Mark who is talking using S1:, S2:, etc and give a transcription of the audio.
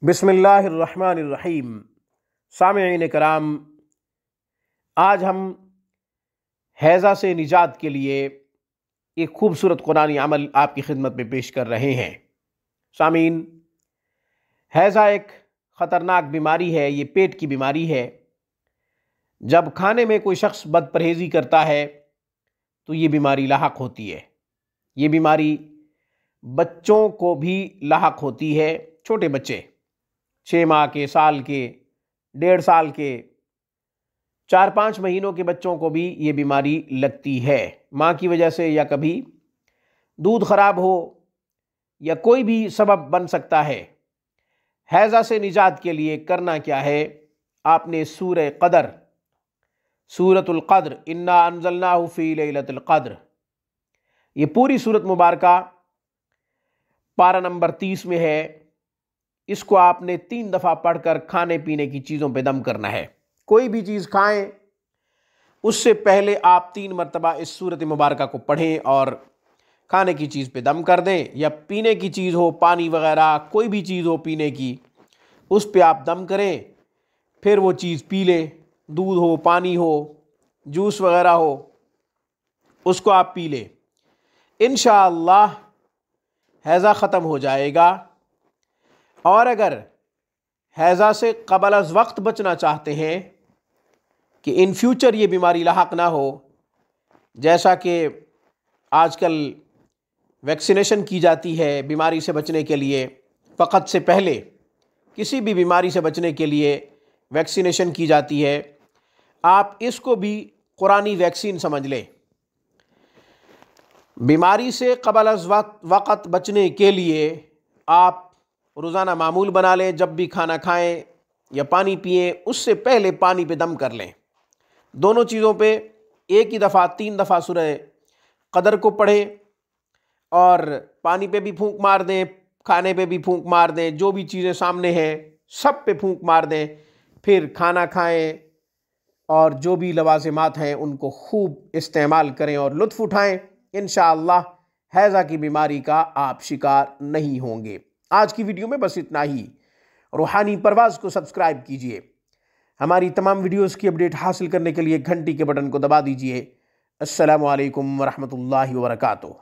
S1: बिस्मिल्लाहिर्रहमानिर्रहीम। सामिईन कराम, आज हम हैज़ा से निजात के लिए एक खूबसूरत कुरानी अमल आपकी खिदमत में पेश कर रहे हैं। सामीन, हैज़ा एक ख़तरनाक बीमारी है। ये पेट की बीमारी है। जब खाने में कोई शख्स बदपरहेज़ी करता है तो ये बीमारी लाहक होती है। ये बीमारी बच्चों को भी लाहक होती है। छोटे बच्चे 6 माह के, साल के, 1.5 साल के, 4-5 महीनों के बच्चों को भी ये बीमारी लगती है। माँ की वजह से, या कभी दूध ख़राब हो, या कोई भी सबब बन सकता है। हैज़ा से निजात के लिए करना क्या है? आपने सूरह क़दर, सूरतुल क़द्र, इन्ना अंज़लनाहु फ़ी लैलतिल क़द्र, ये पूरी सूरत मुबारका पारा नंबर 30 में है। इसको आपने 3 दफ़ा पढ़कर खाने पीने की चीज़ों पे दम करना है। कोई भी चीज़ खाएं उससे पहले आप 3 मरतबा इस सूरत मुबारका को पढ़ें और खाने की चीज़ पे दम कर दें। या पीने की चीज़ हो, पानी वगैरह कोई भी चीज़ हो पीने की, उस पे आप दम करें, फिर वो चीज़ पी लें। दूध हो, पानी हो, जूस वगैरह हो, उसको आप पी लें। इंशाअल्लाह हैज़ा ख़त्म हो जाएगा। और अगर हैज़ा से क़बल अज़ वक्त बचना चाहते हैं कि इन फ्यूचर ये बीमारी लाहक ना हो, जैसा कि आजकल वैक्सीनेशन की जाती है बीमारी से बचने के लिए, फ़क़त से पहले किसी भी बीमारी से बचने के लिए वैक्सीनेशन की जाती है, आप इसको भी कुरानी वैक्सीन समझ लें। बीमारी से क़बल अज़ वक्त बचने के लिए आप रोज़ाना मामूल बना लें, जब भी खाना खाएं या पानी पिएं उससे पहले पानी पे दम कर लें। दोनों चीज़ों पे एक ही दफ़ा 3 दफ़ा सूरह क़दर को पढ़ें और पानी पे भी फूंक मार दें, खाने पे भी फूंक मार दें, जो भी चीज़ें सामने हैं सब पे फूंक मार दें। फिर खाना खाएं और जो भी लवाज़िमात हैं उनको खूब इस्तेमाल करें और लुत्फ़ उठाएं। इंशाअल्लाह हैज़ा की बीमारी का आप शिकार नहीं होंगे। आज की वीडियो में बस इतना ही। रूहानी परवाज़ को सब्सक्राइब कीजिए। हमारी तमाम वीडियोस की अपडेट हासिल करने के लिए घंटी के बटन को दबा दीजिए। अस्सलामु अलैकुम वरहमतुल्लाहि वबरकातुहू।